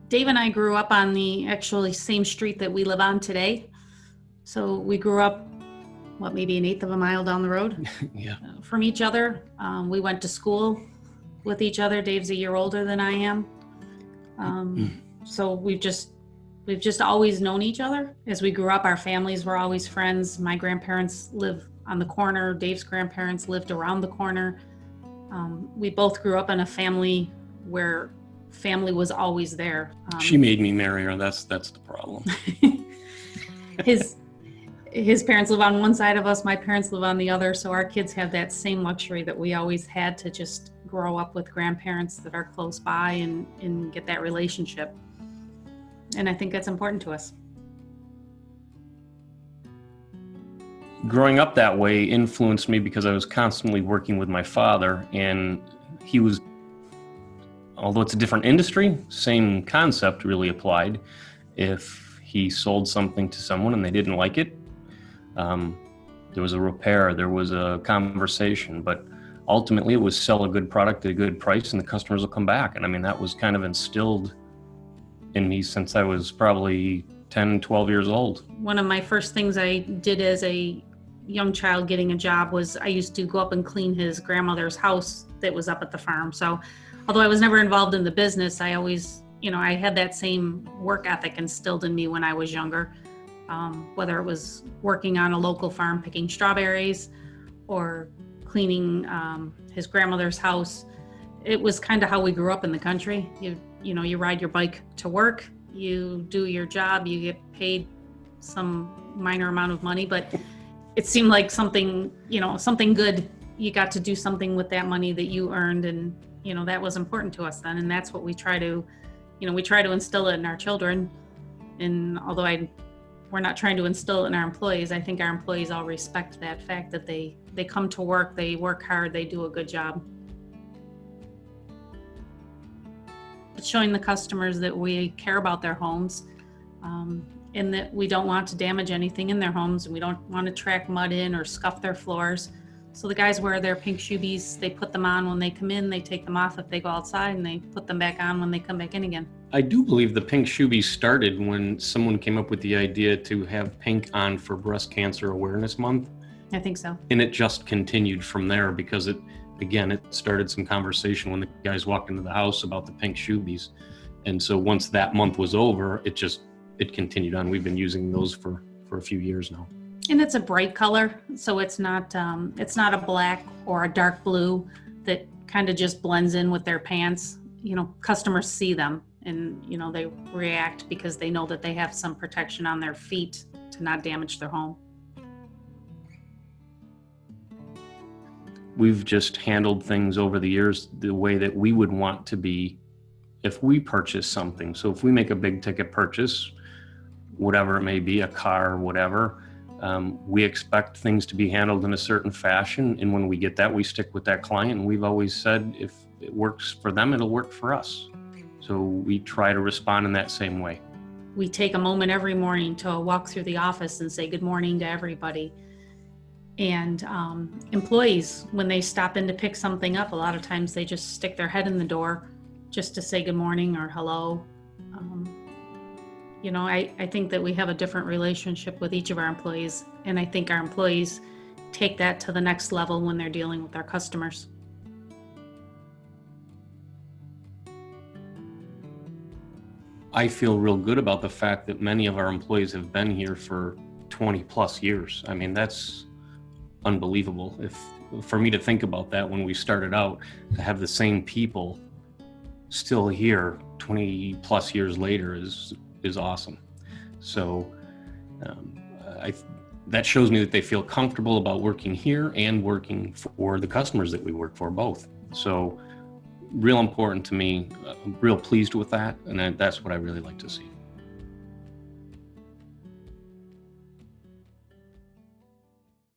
Dave and I grew up on the actually same street that we live on today. So we grew up, maybe an eighth of a mile down the road Yeah. from each other. We went to school with each other. Dave's a year older than I am. So we've just always known each other. As we grew up, our families were always friends. My grandparents live on the corner. Dave's grandparents lived around the corner. We both grew up in a family where family was always there. She made me marry her. That's the problem. His parents live on one side of us, my parents live on the other, so our kids have that same luxury that we always had, to just grow up with grandparents that are close by and get that relationship. And I think that's important to us. Growing up that way influenced me because I was constantly working with my father, and he was, although it's a different industry, same concept really applied. If he sold something to someone and they didn't like it, there was a repair, there was a conversation, but ultimately it was sell a good product at a good price and the customers will come back. And I mean, that was kind of instilled in me since I was probably 10, 12 years old. One of my first things I did as a young child getting a job was I used to go up and clean his grandmother's house that was up at the farm. So although I was never involved in the business, I always, I had that same work ethic instilled in me when I was younger. Whether it was working on a local farm picking strawberries or cleaning his grandmother's house, it was kind of how we grew up in the country. You ride your bike to work, you do your job, you get paid some minor amount of money, but it seemed like something good. You got to do something with that money that you earned, and that was important to us then, and that's what we try to instill it in our children. And although we're not trying to instill it in our employees, I think our employees all respect that fact that they come to work, they work hard, they do a good job. It's showing the customers that we care about their homes, and that we don't want to damage anything in their homes, and we don't want to track mud in or scuff their floors. So the guys wear their pink shoebies. They put them on when they come in, they take them off if they go outside, and they put them back on when they come back in again. I do believe the pink shoebies started when someone came up with the idea to have pink on for Breast Cancer Awareness Month. I think so. And it just continued from there because it started some conversation when the guys walked into the house about the pink shoebies. And so once that month was over, it continued on. We've been using those for a few years now. And it's a bright color, so it's not a black or a dark blue that kind of just blends in with their pants. Customers see them and they react because they know that they have some protection on their feet to not damage their home. We've just handled things over the years the way that we would want to be if we purchase something. So if we make a big ticket purchase, whatever it may be, a car, whatever, we expect things to be handled in a certain fashion. And when we get that, we stick with that client. And we've always said, if it works for them, it'll work for us. So we try to respond in that same way. We take a moment every morning to walk through the office and say good morning to everybody. And employees, when they stop in to pick something up, a lot of times they just stick their head in the door just to say good morning or hello. I think that we have a different relationship with each of our employees, and I think our employees take that to the next level when they're dealing with our customers. I feel real good about the fact that many of our employees have been here for 20 plus years. I mean, that's unbelievable. For me to think about that when we started out, to have the same people still here 20 plus years later is awesome. So that shows me that they feel comfortable about working here and working for the customers that we work for, both. So real important to me. I'm real pleased with that, and that's what I really like to see.